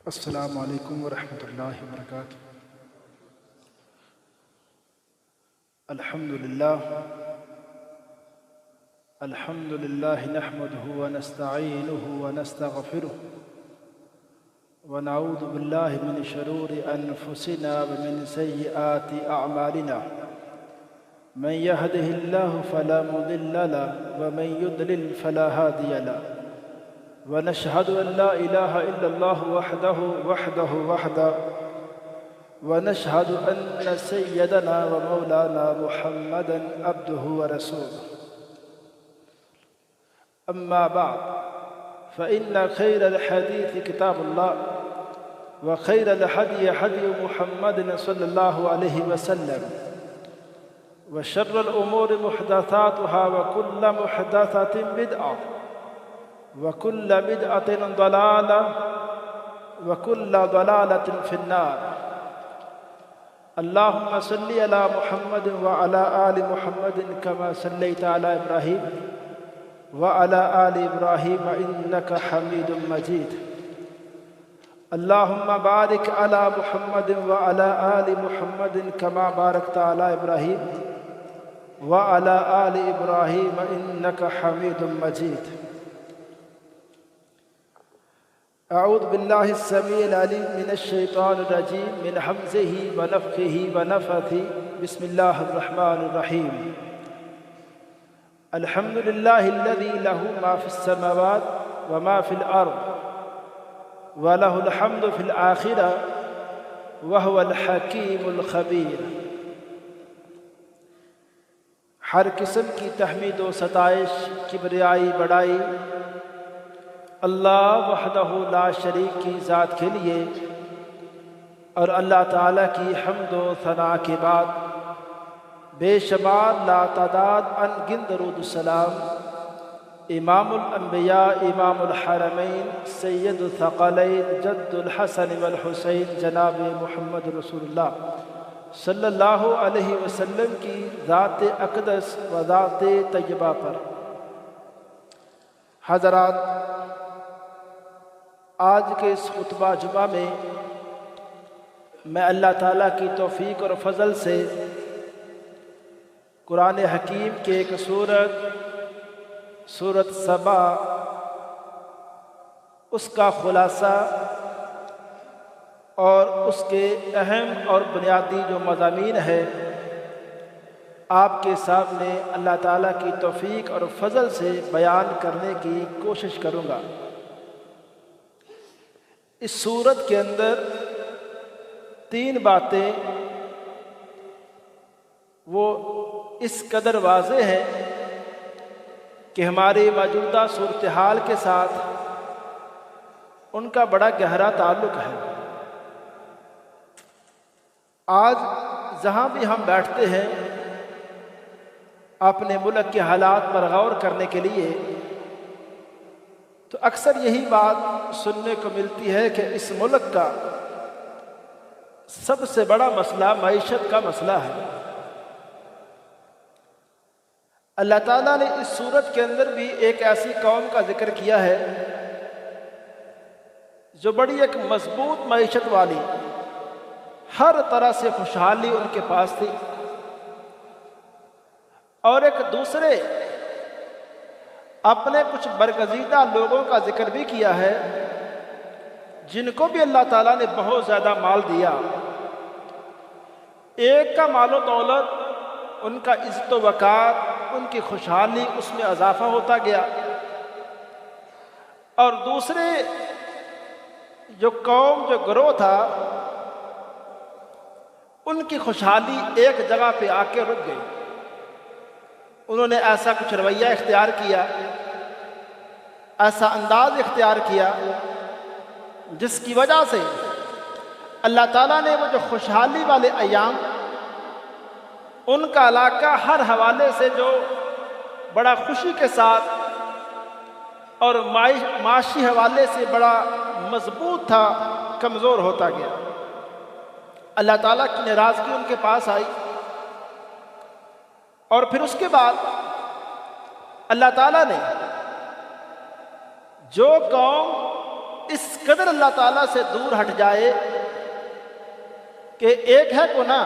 السلام علیکم ورحمۃ اللہ وبرکاتہ۔ الحمد للہ نحمده ونستعینه ونستغفره ونعوذ باللہ من شرور انفسنا ومن سیئات اعمالنا، من يهده الله فلا مضل له ومن يضلل فلا هادي له، ونشهد أن لا إله إلا الله وحده ونشهد أن سيدنا ومولانا محمدا عبده ورسوله. أما بعد فإن خير الحديث كتاب الله، وخير الهدي هدي محمد صلى الله عليه وسلم، وشر الأمور محدثاتها وكل محدثة بدعة وكل بدعة ضلالة وكل ضلالة في النار. اللهم صل على محمد وعلى آل محمد كما صليت على إبراهيم وعلى آل إبراهيم إنك حميد مجيد. اللهم بارك على محمد وعلى آل محمد كما باركت على إبراهيم وعلى آل إبراهيم إنك حميد مجيد. اعوذ باللہ السمیع العلیم من الشیطان الرجیم من حمزہ ونفخہ ونفثہ. بسم اللہ الرحمن الرحیم. الحمد للہ الذی لہ ما فی السماوات وما فی الارض ولہ الحمد فی الآخرہ وہو الحکیم الخبیر. ہر قسم کی تحمید و ستائش، کبریائی، بڑائی اللہ وحدہ لا شریک کی ذات کے لیے، اور اللہ تعالیٰ کی حمد و ثناء کے بعد بے شمار لا تعداد ان گن درود السلام امام الانبیاء، امام الحرمین، سید الثقلین، جد الحسن والحسین، جناب محمد رسول اللہ صلی اللہ علیہ وسلم کی ذات اقدس و ذات طیبہ پر. حضرات، آج کے اس خطبہ جمعہ میں اللہ تعالیٰ کی توفیق اور فضل سے قرآن حکیم کے ایک سورت سبا، اس کا خلاصہ اور اس کے اہم اور بنیادی جو مضامین ہے آپ کے سامنے اللہ تعالیٰ کی توفیق اور فضل سے بیان کرنے کی کوشش کروں گا. اس سورت کے اندر تین باتیں وہ اس قدر واضح ہیں کہ ہماری موجودہ صورتحال کے ساتھ ان کا بڑا گہرا تعلق ہے. آج جہاں بھی ہم بیٹھتے ہیں اپنے ملک کے حالات پر غور کرنے کے لیے، تو اکثر یہی بات سننے کو ملتی ہے کہ اس ملک کا سب سے بڑا مسئلہ معیشت کا مسئلہ ہے. اللہ تعالیٰ نے اس سورت کے اندر بھی ایک ایسی قوم کا ذکر کیا ہے جو بڑی ایک مضبوط معیشت والی، ہر طرح سے خوشحالی ان کے پاس تھی، اور ایک دوسرے اپنے کچھ برگزیدہ لوگوں کا ذکر بھی کیا ہے جن کو بھی اللہ تعالیٰ نے بہت زیادہ مال دیا. ایک کا مال و دولت، ان کا عزت و وقار، ان کی خوشحالی، اس میں اضافہ ہوتا گیا، اور دوسرے جو قوم، جو گروہ تھا، ان کی خوشحالی ایک جگہ پہ آ کے رک گئی. انہوں نے ایسا کچھ رویہ اختیار کیا، ایسا انداز اختیار کیا جس کی وجہ سے اللہ تعالیٰ نے وہ جو خوشحالی والے ایام، ان کا علاقہ ہر حوالے سے جو بڑا خوشی کے ساتھ اور معاشی حوالے سے بڑا مضبوط تھا، کمزور ہوتا گیا. اللہ تعالیٰ کی ناراضگی ان کے پاس آئی، اور پھر اس کے بعد اللہ تعالیٰ نے جو قوم اس قدر اللہ تعالیٰ سے دور ہٹ جائے کہ ایک ہے گناہ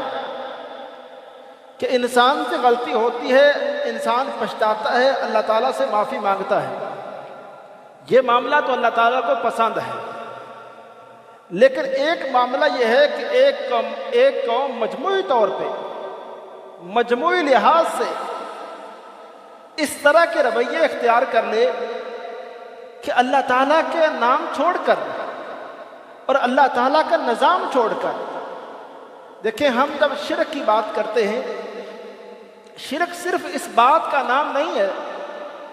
کہ انسان سے غلطی ہوتی ہے، انسان پچھتاتا ہے، اللہ تعالیٰ سے معافی مانگتا ہے، یہ معاملہ تو اللہ تعالیٰ کو پسند ہے۔ لیکن ایک معاملہ یہ ہے کہ ایک قوم مجموعی طور پہ، مجموعی لحاظ سے اس طرح کے رویے اختیار کر لے کہ اللہ تعالیٰ کے نام چھوڑ کر اور اللہ تعالیٰ کا نظام چھوڑ کر، دیکھیں ہم جب شرک کی بات کرتے ہیں، شرک صرف اس بات کا نام نہیں ہے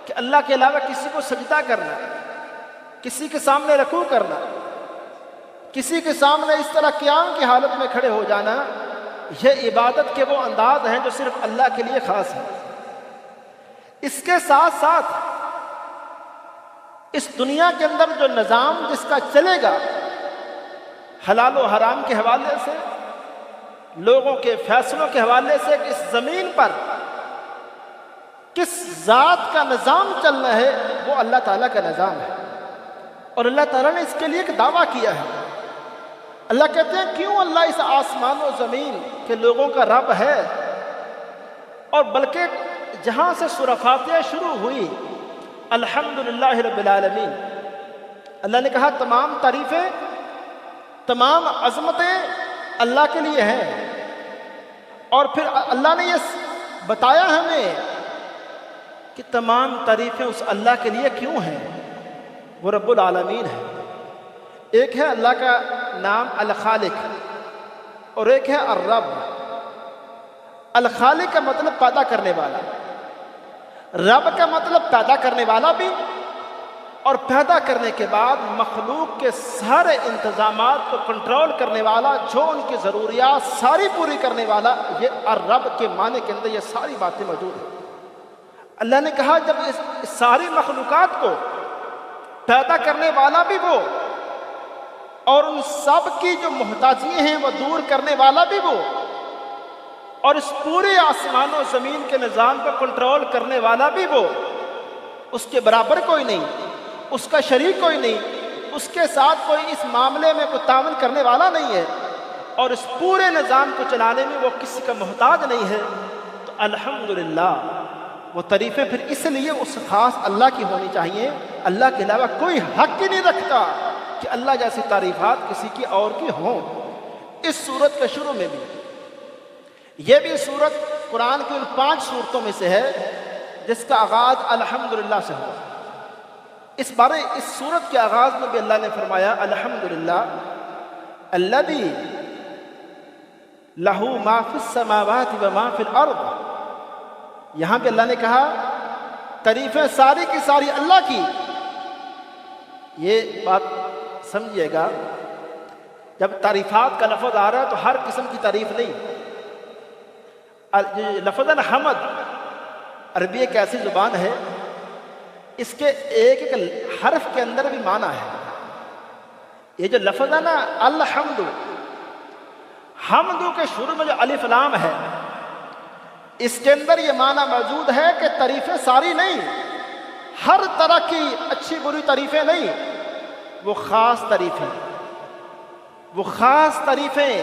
کہ اللہ کے علاوہ کسی کو سجدہ کرنا، کسی کے سامنے رکوع کرنا، کسی کے سامنے اس طرح قیام کی حالت میں کھڑے ہو جانا، یہ عبادت کے وہ انداز ہیں جو صرف اللہ کے لیے خاص ہیں۔ اس کے ساتھ ساتھ اس دنیا کے اندر جو نظام جس کا چلے گا، حلال و حرام کے حوالے سے، لوگوں کے فیصلوں کے حوالے سے، اس زمین پر کس ذات کا نظام چلنا ہے، وہ اللہ تعالیٰ کا نظام ہے۔ اور اللہ تعالیٰ نے اس کے لیے ایک دعویٰ کیا ہے۔ اللہ کہتے ہیں کیوں اللہ اس آسمان و زمین کے لوگوں کا رب ہے، اور بلکہ جہاں سے سورہ فاتحہ شروع ہوئی، الحمدللہ رب العالمین، اللہ نے کہا تمام تعریفیں، تمام عظمتیں اللہ کے لیے ہیں۔ اور پھر اللہ نے یہ بتایا ہمیں کہ تمام تعریفیں اس اللہ کے لیے کیوں ہیں، وہ رب العالمین ہے۔ ایک ہے اللہ کا نام الخالق اور ایک ہے الرب۔ الخالق کا مطلب پیدا کرنے والا، رب کا مطلب پیدا کرنے والا بھی، اور پیدا کرنے کے بعد مخلوق کے سارے انتظامات کو کنٹرول کرنے والا، جو ان کی ضروریات ساری پوری کرنے والا، یہ الرب کے معنی کے اندر یہ ساری باتیں موجود ہیں۔ اللہ نے کہا جب اس ساری مخلوقات کو پیدا کرنے والا بھی وہ، اور ان سب کی جو محتاجیاں ہیں وہ دور کرنے والا بھی وہ، اور اس پورے آسمان و زمین کے نظام کو کنٹرول کرنے والا بھی وہ، اس کے برابر کوئی نہیں، اس کا شریک کوئی نہیں، اس کے ساتھ کوئی اس معاملے میں کوئی تعاون کرنے والا نہیں ہے، اور اس پورے نظام کو چلانے میں وہ کسی کا محتاج نہیں ہے، تو الحمدللہ وہ تعریفیں پھر اس لیے اس خاص اللہ کی ہونی چاہیے۔ اللہ کے علاوہ کوئی حق ہی نہیں رکھتا کہ اللہ جیسی تعریفات کسی کی اور کی ہوں۔ اس سورت کے شروع میں بھی، یہ بھی سورت قرآن کی ان 5 سورتوں میں سے ہے جس کا آغاز الحمدللہ سے ہوا۔ اس سورت کے آغاز میں بھی اللہ نے فرمایا الحمدللہ الذی لہ ما فی السماوات و ما فی الارض۔ یہاں پہ اللہ نے کہا تعریفیں ساری کی ساری اللہ کی۔ یہ بات سمجھیے گا، جب تعریفات کا لفظ آ رہا ہے تو ہر قسم کی تعریف نہیں۔ لفظ حمد عربی ایک ایسی زبان ہے، اس کے ایک ایک حرف کے اندر بھی معنی ہے۔ یہ جو لفظ ہے نا الحمد، حمد کے شروع میں جو الف لام ہے، اس کے اندر یہ معنی موجود ہے کہ تعریفیں ساری نہیں، ہر طرح کی اچھی بری تعریفیں نہیں، وہ خاص تعریفیں، وہ خاص تعریفیں،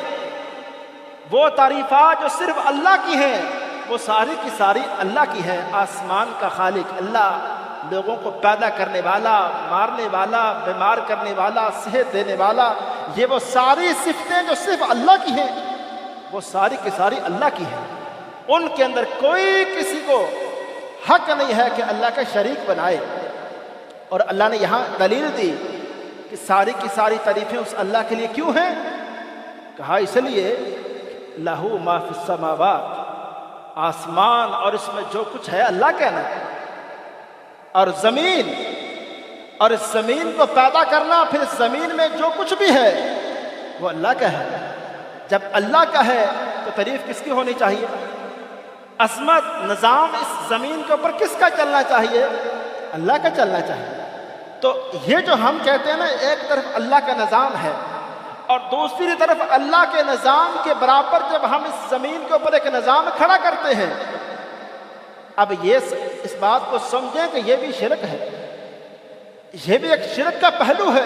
وہ تعریفات جو صرف اللہ کی ہیں، وہ ساری کی ساری اللہ کی ہیں۔ آسمان کا خالق اللہ، لوگوں کو پیدا کرنے والا، مارنے والا، بیمار کرنے والا، صحت دینے والا، یہ وہ ساری صفتیں جو صرف اللہ کی ہیں، وہ ساری کی ساری اللہ کی ہیں۔ ان کے اندر کوئی کسی کو حق نہیں ہے کہ اللہ کا شریک بنائے۔ اور اللہ نے یہاں دلیل دی کہ ساری کی ساری تعریفیں اس اللہ کے لیے کیوں ہیں؟ کہا اس لیے لہو ما فی السماوات، آسمان اور اس میں جو کچھ ہے اللہ کا ہے، اور زمین، اور اس زمین کو پیدا کرنا، پھر اس زمین میں جو کچھ بھی ہے وہ اللہ کا ہے۔ جب اللہ کا ہے تو تعریف کس کی ہونی چاہیے؟ عظمت، نظام اس زمین کے اوپر کس کا چلنا چاہیے؟ اللہ کا چلنا چاہیے۔ تو یہ جو ہم کہتے ہیں نا، ایک طرف اللہ کا نظام ہے اور دوسری طرف اللہ کے نظام کے برابر جب ہم اس زمین کے اوپر ایک نظام کھڑا کرتے ہیں، اب یہ اس بات کو سمجھیں کہ یہ بھی شرک ہے، یہ بھی ایک شرک کا پہلو ہے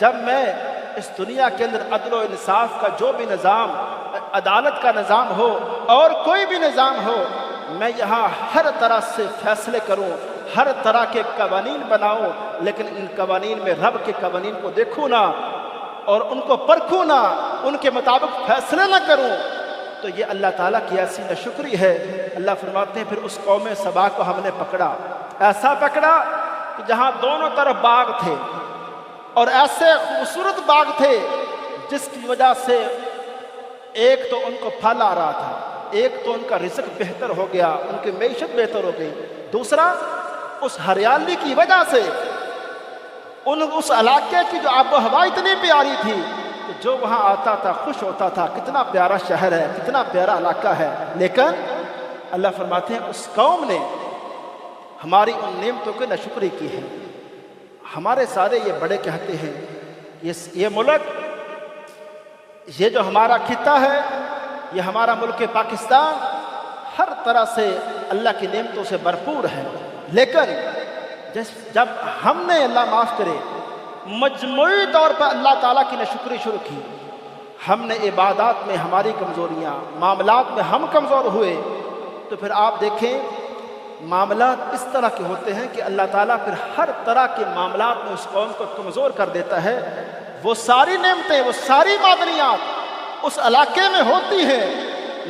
جب میں اس دنیا کے اندر عدل و انصاف کا جو بھی نظام، عدالت کا نظام ہو اور کوئی بھی نظام ہو، میں یہاں ہر طرح سے فیصلے کروں، ہر طرح کے قوانین بناؤں، لیکن ان قوانین میں رب کے قوانین کو دیکھوں نہ اور ان کو پرکھوں نہ، ان کے مطابق فیصلے نہ کروں، تو یہ اللہ تعالیٰ کی ایسی ناشکری ہے۔ اللہ فرماتے ہیں پھر اس قوم سبا کو ہم نے پکڑا، ایسا پکڑا کہ جہاں دونوں طرف باغ تھے اور ایسے خوبصورت باغ تھے جس کی وجہ سے ایک تو ان کو پھل آ رہا تھا، ایک تو ان کا رزق بہتر ہو گیا، ان کی معیشت بہتر ہو گئی، دوسرا اس ہریالی کی وجہ سے اس علاقے کی جو آب و ہوا اتنی پیاری تھی کہ جو وہاں آتا تھا خوش ہوتا تھا، کتنا پیارا شہر ہے، کتنا پیارا علاقہ ہے۔ لیکن اللہ فرماتے ہیں اس قوم نے ہماری ان نعمتوں کی ناشکری کی ہے۔ ہمارے سارے یہ بڑے کہتے ہیں یہ ملک، یہ جو ہمارا خطہ ہے، یہ ہمارا ملک پاکستان ہر طرح سے اللہ کی نعمتوں سے بھرپور ہے، لیکن جب ہم نے اللہ معاف کرے مجموعی طور پر اللہ تعالیٰ کی ناشکری شروع کی، ہم نے عبادات میں ہماری کمزوریاں، معاملات میں ہم کمزور ہوئے، تو پھر آپ دیکھیں معاملات اس طرح کے ہوتے ہیں کہ اللہ تعالیٰ پھر ہر طرح کے معاملات میں اس قوم کو کمزور کر دیتا ہے۔ وہ ساری نعمتیں، وہ ساری معدنیات اس علاقے میں ہوتی ہیں،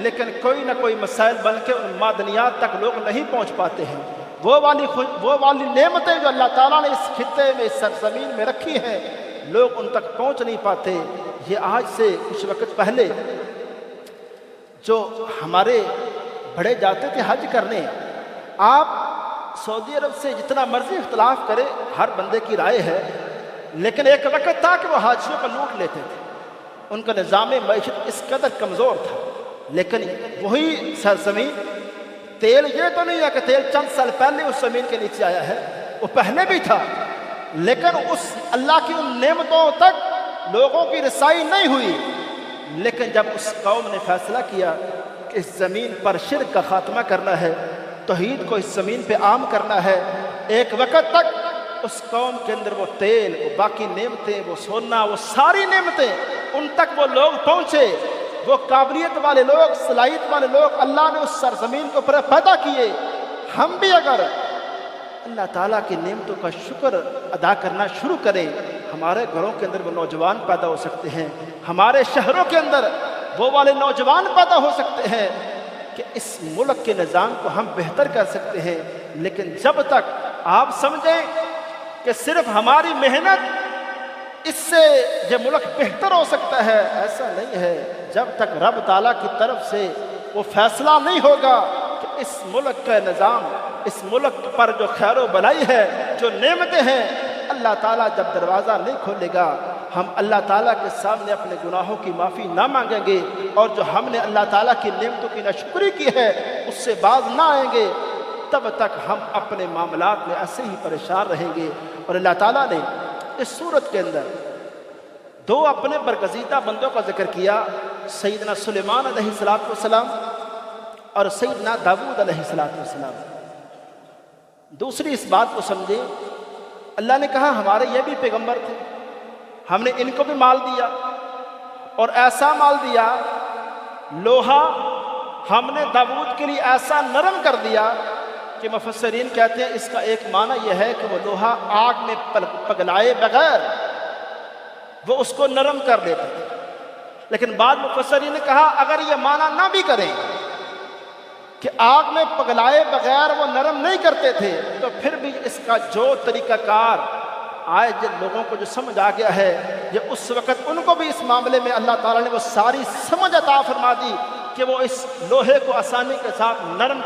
لیکن کوئی نہ کوئی مسائل بن کے ان معدنیات تک لوگ نہیں پہنچ پاتے ہیں۔ وہ والی نعمتیں جو اللہ تعالیٰ نے اس خطے میں، اس سرزمین میں رکھی ہیں، لوگ ان تک پہنچ نہیں پاتے۔ یہ آج سے کچھ وقت پہلے جو ہمارے بڑے جاتے تھے حج کرنے، آپ سعودی عرب سے جتنا مرضی اختلاف کرے، ہر بندے کی رائے ہے، لیکن ایک وقت تھا کہ وہ حاجیوں کو لوٹ لیتے تھے، ان کا نظام معیشت اس قدر کمزور تھا۔ لیکن وہی سرزمین، تیل یہ تو نہیں ہے کہ تیل چند سال پہلے اس زمین کے نیچے آیا ہے، وہ پہلے بھی تھا، لیکن اس اللہ کی ان نعمتوں تک لوگوں کی رسائی نہیں ہوئی۔ لیکن جب اس قوم نے فیصلہ کیا کہ اس زمین پر شرک کا خاتمہ کرنا ہے، توحید کو اس زمین پہ عام کرنا ہے، ایک وقت تک اس قوم کے اندر وہ تیل، وہ باقی نعمتیں، وہ سونا، وہ ساری نعمتیں ان تک وہ لوگ پہنچے، وہ قابلیت والے لوگ، صلاحیت والے لوگ اللہ نے اس سرزمین کو پیدا کیے۔ ہم بھی اگر اللہ تعالیٰ کی نعمتوں کا شکر ادا کرنا شروع کریں، ہمارے گھروں کے اندر وہ نوجوان پیدا ہو سکتے ہیں، ہمارے شہروں کے اندر وہ والے نوجوان پیدا ہو سکتے ہیں کہ اس ملک کے نظام کو ہم بہتر کر سکتے ہیں۔ لیکن جب تک آپ سمجھیں کہ صرف ہماری محنت اس سے یہ ملک بہتر ہو سکتا ہے، ایسا نہیں ہے۔ جب تک رب تعالیٰ کی طرف سے وہ فیصلہ نہیں ہوگا کہ اس ملک کا نظام، اس ملک پر جو خیر و بلائی ہے، جو نعمتیں ہیں، اللہ تعالیٰ جب دروازہ نہیں کھولے گا، ہم اللہ تعالیٰ کے سامنے اپنے گناہوں کی معافی نہ مانگیں گے، اور جو ہم نے اللہ تعالیٰ کی نعمتوں کی ناشکری کی ہے اس سے باز نہ آئیں گے، تب تک ہم اپنے معاملات میں ایسے ہی پریشان رہیں گے۔ اور اللہ تعالیٰ نے اس صورت کے اندر دو اپنے برگزیدہ بندوں کا ذکر کیا، سیدنا سلیمان علیہ السلام اور سیدنا داؤد علیہ السلام۔ دوسری اس بات کو سمجھیں، اللہ نے کہا ہمارے یہ بھی پیغمبر تھے، ہم نے ان کو بھی مال دیا، اور ایسا مال دیا، لوہا ہم نے داؤد کے لیے ایسا نرم کر دیا کہ مفسرین کہتے ہیں اس کا ایک معنی یہ ہے کہ وہ لوہا آگ میں پگھلائے بغیر وہ اس کو نرم کر دیتے تھے۔ لیکن بعض مفسرین نے کہا اگر یہ معنی نہ بھی کریں کہ آگ میں پگھلائے بغیر وہ نرم نہیں کرتے تھے، تو پھر بھی اس کا جو طریقہ کار آج جن لوگوں کو جو سمجھ آ گیا ہے، یہ اس وقت ان کو بھی اس معاملے میں اللہ تعالیٰ نے وہ ساری سمجھ عطا فرما دی کہ وہ اس لوہے کو آسانی کے ساتھ نرم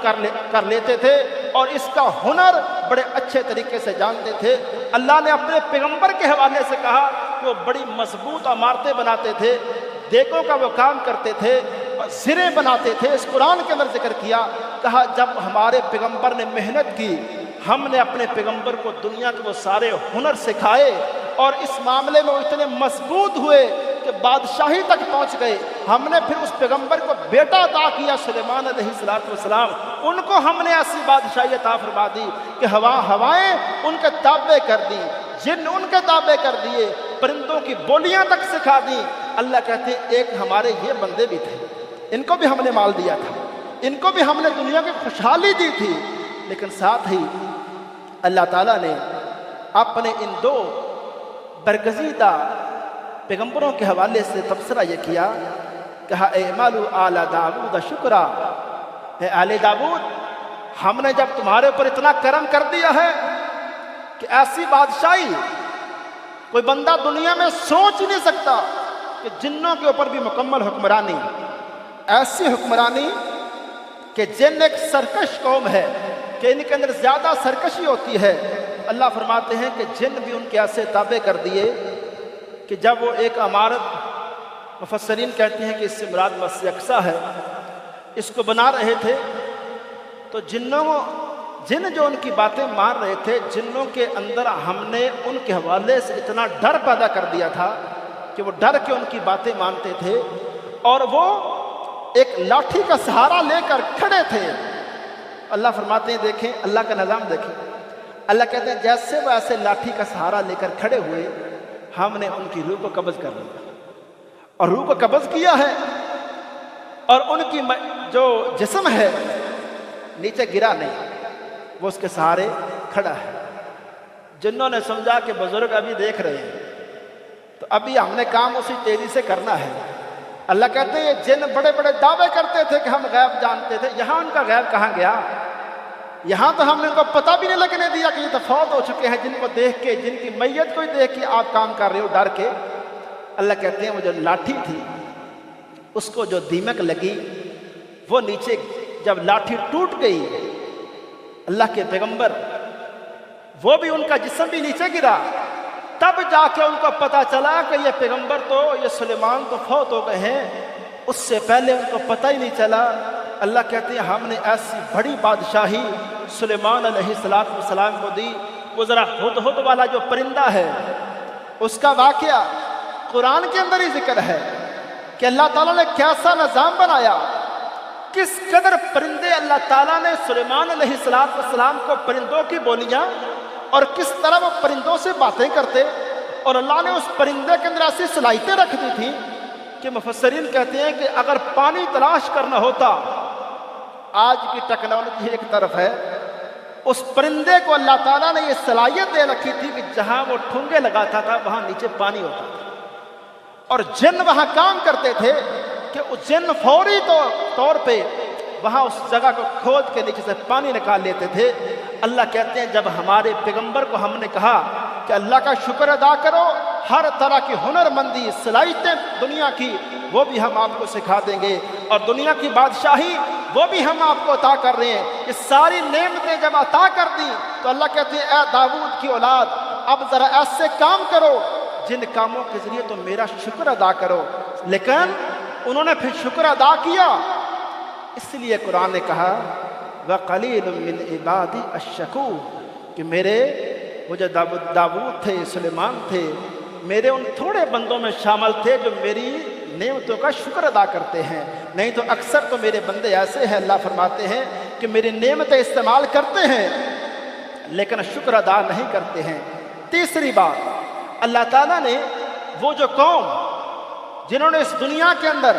کر لیتے تھے، اور اس کا ہنر بڑے اچھے طریقے سے جانتے تھے۔ اللہ نے اپنے پیغمبر کے حوالے سے کہا کہ وہ بڑی مضبوط عمارتیں بناتے تھے، دیگوں کا وہ کام کرتے تھے، سرے بناتے تھے۔ اس قرآن کے اندر ذکر کیا، کہا جب ہمارے پیغمبر نے محنت کی، ہم نے اپنے پیغمبر کو دنیا کے وہ سارے ہنر سکھائے، اور اس معاملے میں وہ اتنے مضبوط ہوئے کہ بادشاہی تک پہنچ گئے۔ ہم نے پھر اس پیغمبر کو بیٹا عطا کیا سلیمان علیہ السلام، ان کو ہم نے ایسی بادشاہی عطا فرما دی کہ ہوائیں ان کے تابع کر دی، جن ان کے تابع کر دیے، پرندوں کی بولیاں تک سکھا دی۔ اللہ کہتے ہیں ایک ہمارے یہ بندے بھی تھے، ان کو بھی ہم نے مال دیا تھا، ان کو بھی ہم نے دنیا کی خوشحالی دی تھی، لیکن ساتھ ہی اللہ تعالیٰ نے اپنے ان دو برگزیدہ پیغمبروں کے حوالے سے تبصرہ یہ کیا، کہا اعملوا آل داود شکرا، اے آل داود ہم نے جب تمہارے اوپر اتنا کرم کر دیا ہے کہ ایسی بادشاہی کوئی بندہ دنیا میں سوچ ہی نہیں سکتا کہ جنوں کے اوپر بھی مکمل حکمرانی، ایسی حکمرانی کہ جن ایک سرکش قوم ہے کہ ان کے اندر زیادہ سرکشی ہوتی ہے۔ اللہ فرماتے ہیں کہ جن بھی ان کے ایسے تابع کر دیے کہ جب وہ ایک عمارت، مفسرین کہتے ہیں کہ اس سے مراد مسجد اقصیٰ ہے، اس کو بنا رہے تھے تو جن جو ان کی باتیں مان رہے تھے، جنوں کے اندر ہم نے ان کے حوالے سے اتنا ڈر پیدا کر دیا تھا کہ وہ ڈر کے ان کی باتیں مانتے تھے، اور وہ ایک لاٹھی کا سہارا لے کر کھڑے تھے۔ اللہ فرماتے ہیں دیکھیں اللہ کا نظام دیکھیں، اللہ کہتے ہیں جیسے وہ ایسے لاٹھی کا سہارا لے کر کھڑے ہوئے، ہم نے ان کی روح کو قبض کر لیا، اور روح کو قبض کیا ہے، اور ان کی جو جسم ہے نیچے گرا نہیں، وہ اس کے سہارے کھڑا ہے۔ جنہوں نے سمجھا کہ بزرگ ابھی دیکھ رہے ہیں تو ابھی ہم نے کام اسی تیزی سے کرنا ہے۔ اللہ کہتے ہیں یہ جن بڑے بڑے دعوے کرتے تھے کہ ہم غیب جانتے تھے، یہاں ان کا غیب کہاں گیا؟ یہاں تو ہم نے ان کو پتہ بھی نہیں لگنے دیا کہ یہ تو فوت ہو چکے ہیں، جن کو دیکھ کے، جن کی میت کو ہی دیکھ کے آپ کام کر رہے ہو ڈر کے۔ اللہ کہتے ہیں وہ جو لاٹھی تھی اس کو جو دیمک لگی، وہ نیچے جب لاٹھی ٹوٹ گئی، اللہ کے پیغمبر وہ بھی ان کا جسم بھی نیچے گرا، تب جا کے ان کو پتہ چلا کہ یہ پیغمبر تو، یہ سلیمان تو فوت ہو گئے ہیں، اس سے پہلے ان کو پتہ ہی نہیں چلا۔ اللہ کہتے ہیں ہم نے ایسی بڑی بادشاہی سلیمان علیہ السلام کو دی۔ وہ ذرا ہدہد والا جو پرندہ ہے اس کا واقعہ قرآن کے اندر ہی ذکر ہے کہ اللہ تعالیٰ نے کیسا نظام بنایا، کس قدر پرندے اللہ تعالیٰ نے سلیمان علیہ السلام کو پرندوں کی بولیاں، اور کس طرح وہ پرندوں سے باتیں کرتے، اور اللہ نے اس پرندے کے اندر ایسی صلاحیتیں رکھ دی تھیں کہ مفسرین کہتے ہیں کہ اگر پانی تلاش کرنا ہوتا، آج کی ٹیکنالوجی ایک طرف ہے، اس پرندے کو اللہ تعالیٰ نے یہ صلاحیت دے رکھی تھی کہ جہاں وہ ٹھونگے لگاتا تھا وہاں نیچے پانی ہوتا تھا، اور جن وہاں کام کرتے تھے کہ اس جن فوری طور پہ وہاں اس جگہ کو کھود کے نیچے سے پانی نکال لیتے تھے۔ اللہ کہتے ہیں جب ہمارے پیغمبر کو ہم نے کہا کہ اللہ کا شکر ادا کرو، ہر طرح کی ہنر مندی، صلاحیتیں دنیا کی وہ بھی ہم آپ کو سکھا دیں گے، اور دنیا کی بادشاہی وہ بھی ہم آپ کو عطا کر رہے ہیں، یہ ساری نعمتیں جب عطا کر دی تو اللہ کہتے ہیں اے داؤد کی اولاد اب ذرا ایسے کام کرو جن کاموں کے ذریعے تم میرا شکر ادا کرو۔ لیکن انہوں نے پھر شکر ادا کیا، اس لیے قرآن نے کہا وَقَلِيلٌ مِّنْ عِبَادِي الشَّكُورُ، کہ میرے وہ جو داؤد تھے، سلیمان تھے، میرے ان تھوڑے بندوں میں شامل تھے جو میری نعمتوں کا شکر ادا کرتے ہیں، نہیں تو اکثر تو میرے بندے ایسے ہیں، اللہ فرماتے ہیں کہ میری نعمتیں استعمال کرتے ہیں لیکن شکر ادا نہیں کرتے ہیں۔ تیسری بات، اللہ تعالیٰ نے وہ جو قوم جنہوں نے اس دنیا کے اندر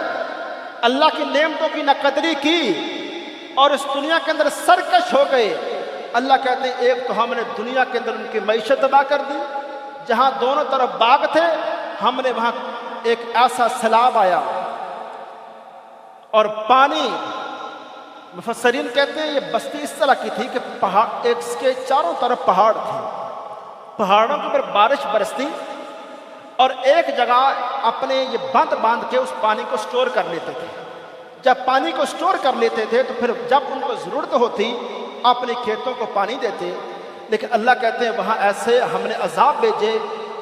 اللہ کی نعمتوں کی ناقدری کی اور اس دنیا کے اندر سرکش ہو گئے، اللہ کہتے ہیں ایک تو ہم نے دنیا کے اندر ان کی معیشت تباہ کر دی، جہاں دونوں طرف باغ تھے ہم نے وہاں ایک ایسا سیلاب آیا اور پانی، مفسرین کہتے ہیں یہ بستی اس طرح کی تھی کہ اس کے چاروں طرف پہاڑ تھے، پہاڑوں کے اوپر بارش برستی اور ایک جگہ اپنے یہ بند باندھ کے اس پانی کو سٹور کر لیتے تھے۔ جب پانی کو سٹور کر لیتے تھے تو پھر جب ان کو ضرورت ہوتی اپنے کھیتوں کو پانی دیتے، لیکن اللہ کہتے ہیں وہاں ایسے ہم نے عذاب بھیجے،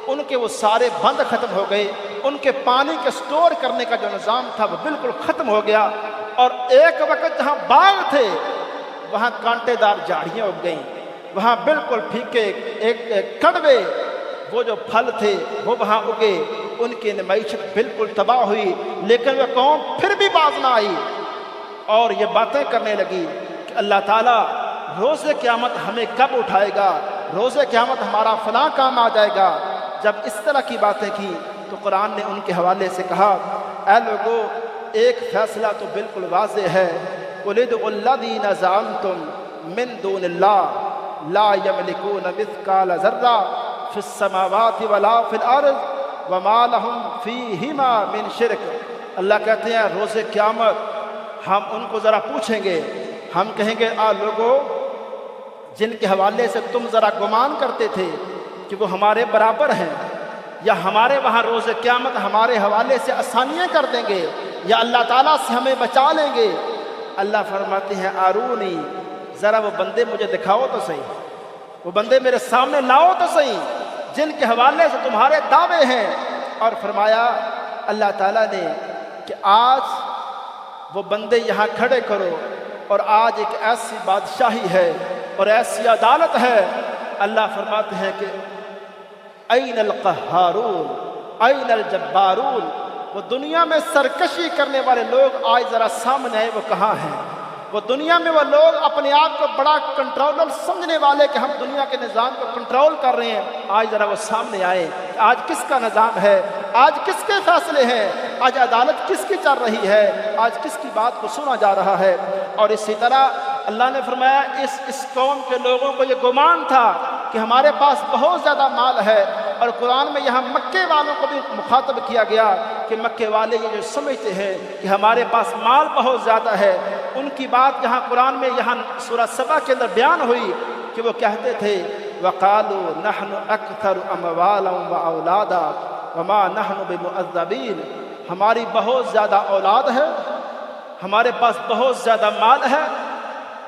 ان کے وہ سارے بند ختم ہو گئے، ان کے پانی کے سٹور کرنے کا جو نظام تھا وہ بالکل ختم ہو گیا، اور ایک وقت جہاں باغ تھے وہاں کانٹے دار جھاڑیاں اگ گئیں، وہاں بالکل پھیکے ایک کڑوے وہ جو پھل تھے وہ وہاں اگے، ان کی معیشت بالکل تباہ ہوئی، لیکن وہ قوم پھر بھی باز نہ آئی اور یہ باتیں کرنے لگی کہ اللہ تعالیٰ روز قیامت ہمیں کب اٹھائے گا، روز قیامت ہمارا فلاں کام آ جائے گا۔ جب اس طرح کی باتیں کی تو قرآن نے ان کے حوالے سے کہا اے لوگو ایک فیصلہ تو بالکل واضح ہے قُلِ ادْعُوا الَّذِينَ زَعَمْتُم مِّن دُونِ اللَّهِ لَا يَمْلِكُونَ مِثْقَالَ ذَرَّةٍ فِي السَّمَاوَاتِ وَلَا فِي الْأَرْضِ وَمَا لَهُمْ فِيهِمَا مِنْ شِرْكٍ۔ اللہ کہتے ہیں روز قیامت ہم ان کو ذرا پوچھیں گے، ہم کہیں گے لوگو جن کے حوالے سے تم ذرا گمان کرتے تھے کہ وہ ہمارے برابر ہیں یا ہمارے وہاں روز قیامت ہمارے حوالے سے آسانیاں کر دیں گے یا اللہ تعالیٰ سے ہمیں بچا لیں گے، اللہ فرماتے ہیں آرونی، ذرا وہ بندے مجھے دکھاؤ تو صحیح، وہ بندے میرے سامنے لاؤ تو صحیح جن کے حوالے سے تمہارے دعوے ہیں۔ اور فرمایا اللہ تعالیٰ نے کہ آج وہ بندے یہاں کھڑے کرو، اور آج ایک ایسی بادشاہی ہے اور ایسی عدالت ہے، اللہ فرماتے ہیں کہ این القہارون این الجبارون، وہ دنیا میں سرکشی کرنے والے لوگ آج ذرا سامنے آئے، وہ کہاں ہیں؟ وہ دنیا میں وہ لوگ اپنے آپ کو بڑا کنٹرولر سمجھنے والے کہ ہم دنیا کے نظام کو کنٹرول کر رہے ہیں، آج ذرا وہ سامنے آئے کہ آج کس کا نظام ہے، آج کس کے فیصلے ہیں، آج عدالت کس کی چل رہی ہے، آج کس کی بات کو سنا جا رہا ہے۔ اور اسی طرح اللہ نے فرمایا اس قوم کے لوگوں کو یہ گمان تھا کہ ہمارے پاس بہت زیادہ مال ہے، اور قرآن میں یہاں مکے والوں کو بھی مخاطب کیا گیا کہ مکے والے یہ جو سمجھتے ہیں کہ ہمارے پاس مال بہت زیادہ ہے، ان کی بات یہاں قرآن میں یہاں سورہ سبا کے اندر بیان ہوئی کہ وہ کہتے تھے وَقَالُوا نَحْنُ أَكْثَرُ أَمْوَالًا وَأَوْلَادًا وَمَا نَحْنُ بِمُعَذَّبِينَ، ہماری بہت زیادہ اولاد ہے، ہمارے پاس بہت زیادہ مال ہے،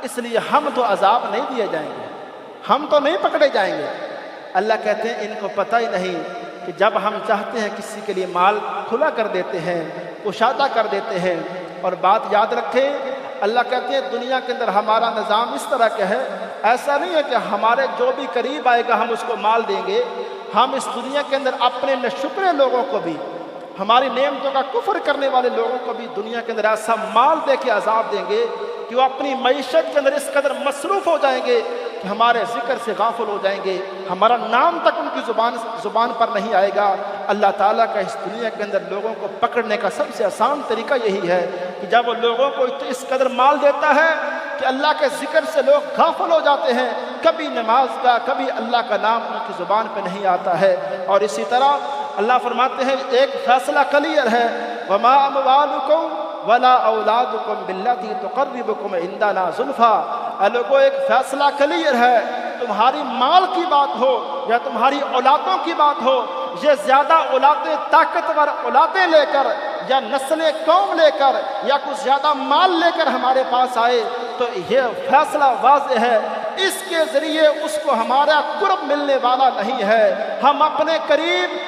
اس لیے ہم تو عذاب نہیں دیے جائیں گے، ہم تو نہیں پکڑے جائیں گے۔ اللہ کہتے ہیں ان کو پتہ ہی نہیں کہ جب ہم چاہتے ہیں کسی کے لیے مال کھلا کر دیتے ہیں، کشادہ کر دیتے ہیں۔ اور بات یاد رکھیں، اللہ کہتے ہیں دنیا کے اندر ہمارا نظام اس طرح کا ہے، ایسا نہیں ہے کہ ہمارے جو بھی قریب آئے گا ہم اس کو مال دیں گے، ہم اس دنیا کے اندر اپنے ناشکرے لوگوں کو بھی، ہماری نعمتوں کا کفر کرنے والے لوگوں کو بھی دنیا کے اندر ایسا مال دے کے عذاب دیں گے کہ وہ اپنی معیشت کے اندر اس قدر مصروف ہو جائیں گے کہ ہمارے ذکر سے غافل ہو جائیں گے، ہمارا نام تک ان کی زبان پر نہیں آئے گا۔ اللہ تعالیٰ کا اس دنیا کے اندر لوگوں کو پکڑنے کا سب سے آسان طریقہ یہی ہے کہ جب وہ لوگوں کو اس قدر مال دیتا ہے کہ اللہ کے ذکر سے لوگ غافل ہو جاتے ہیں، کبھی نماز کا کبھی اللہ کا نام ان کی زبان پہ نہیں آتا ہے۔ اور اسی طرح اللہ فرماتے ہیں ایک فیصلہ کلیئر ہے وَمَا أَمْوَالُكُمْ وَلَا أَوْلَادُكُمْ بِالَّتِي تُقَرِّبُكُمْ عِنْدَنَا زُلْفَىٰ، لوگوں ایک فیصلہ کلیئر ہے، تمہاری مال کی بات ہو یا تمہاری اولادوں کی بات ہو، یہ زیادہ اولادیں طاقتور اولادیں لے کر یا نسل قوم لے کر یا کچھ زیادہ مال لے کر ہمارے پاس آئے تو یہ فیصلہ واضح ہے، اس کے ذریعے اس کو ہمارا قرب ملنے والا نہیں ہے۔ ہم اپنے قریب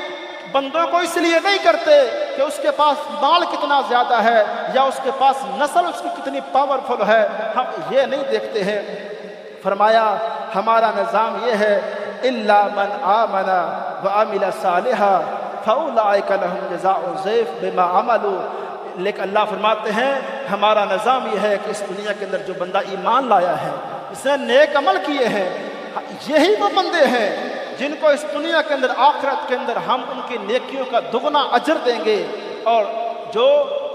بندوں کو اس لیے نہیں کرتے کہ اس کے پاس مال کتنا زیادہ ہے یا اس کے پاس نسل اس کی کتنی پاورفل ہے، ہم یہ نہیں دیکھتے ہیں۔ فرمایا ہمارا نظام یہ ہے إِلَّا مَنْ آمَنَ وَعَمِلَ صَالِحًا فَأُولَٰئِكَ لَهُمْ جَزَاءُ الضِّعْفِ بِمَا عَمَلُوا، لیکن اللہ فرماتے ہیں ہمارا نظام یہ ہے کہ اس دنیا کے اندر جو بندہ ایمان لایا ہے، اس نے نیک عمل کیے ہیں، یہی وہ بندے ہیں جن کو اس دنیا کے اندر آخرت کے اندر ہم ان کی نیکیوں کا دگنا اجر دیں گے، اور جو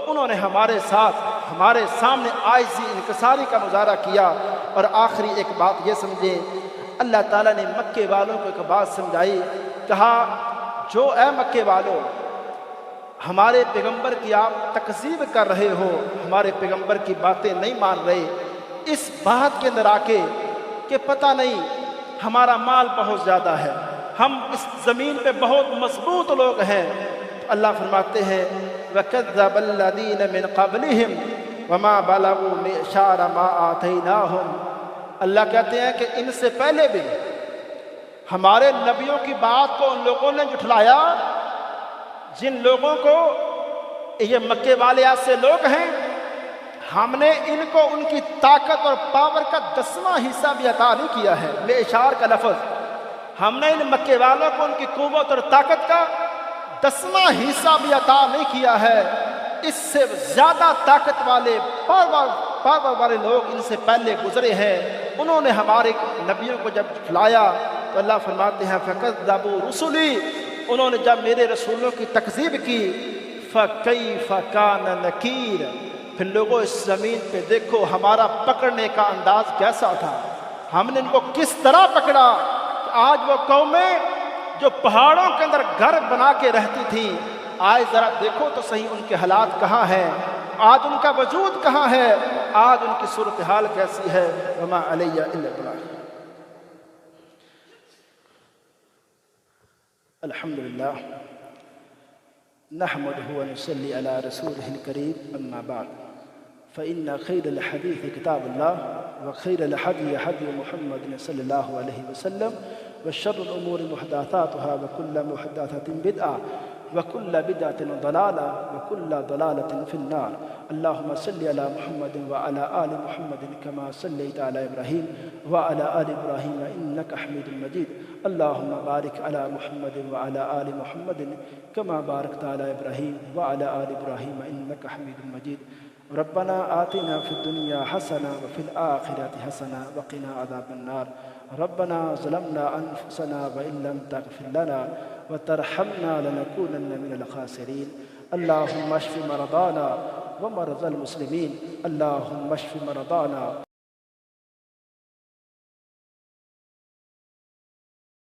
انہوں نے ہمارے ساتھ ہمارے سامنے عاجزی انکساری کا مظاہرہ کیا۔ اور آخری ایک بات یہ سمجھیں، اللہ تعالیٰ نے مکے والوں کو ایک بات سمجھائی، کہا جو اے مکے والوں ہمارے پیغمبر کی آپ تکذیب کر رہے ہو، ہمارے پیغمبر کی باتیں نہیں مان رہے، اس بات کے اندر آ کے کہ پتہ نہیں ہمارا مال بہت زیادہ ہے، ہم اس زمین پہ بہت مضبوط لوگ ہیں، تو اللہ فرماتے ہیں وَكَذَّبَ الَّذِينَ مِن قَبْلِهِمْ وَمَا بَلَغُوا مِعْشَارَ مَا آتَيْنَاهُمْ، اللہ کہتے ہیں کہ ان سے پہلے بھی ہمارے نبیوں کی بات کو ان لوگوں نے جھٹلایا جن لوگوں کو یہ مکے والے ایسے لوگ ہیں ہم نے ان کو ان کی طاقت اور پاور کا 10واں حصہ بھی عطا نہیں کیا ہے۔ معشار کا لفظ، ہم نے ان مکے والوں کو ان کی قوت اور طاقت کا 10واں حصہ بھی عطا نہیں کیا ہے۔ اس سے زیادہ طاقت والے پاور والے لوگ ان سے پہلے گزرے ہیں، انہوں نے ہمارے نبیوں کو جب جھٹلایا تو اللہ فرماتے ہیں فَكَذَّبُوا رُسُلِي، انہوں نے جب میرے رسولوں کی تکذیب کی فَكَيْفَ كَانَ نَكِيرٌ، پھر لوگوں اس زمین پہ دیکھو ہمارا پکڑنے کا انداز کیسا تھا، ہم نے ان کو کس طرح پکڑا۔ آج وہ قومیں جو پہاڑوں کے اندر گھر بنا کے رہتی تھیں، آج ذرا دیکھو تو صحیح ان کے حالات کہاں ہیں، آج ان کا وجود کہاں ہے، آج ان کی صورتحال کیسی ہے۔ وما علی الا البلاغ۔ الحمدللہ نحمده ونصلي على رسوله الكريم، أما بعد فإن خير الحديث كتاب الله وخير الهدي هدي محمد صلى الله عليه وسلم وشر الأمور محدثاتها وكل محدثة بدعة وكل بدعة ضلالة وكل ضلالة في النار۔ اللهم صل على محمد وعلى آل محمد كما صليت على إبراهيم وعلى آل إبراهيم إنك حميد مجيد۔ اللهم بارك على محمد وعلى آل محمد كما باركت على إبراهيم وعلى آل إبراهيم إنك حميد مجيد۔ ربنا آتنا في الدنيا حسنة وفي الآخرة حسنة وقنا عذاب النار۔ ربنا ظلمنا أنفسنا وإن لم تغفر لنا وترحمنا لنكونن من الخاسرين۔ اللهم اشف مرضانا ومرضى المسلمين، اللهم اشف مرضانا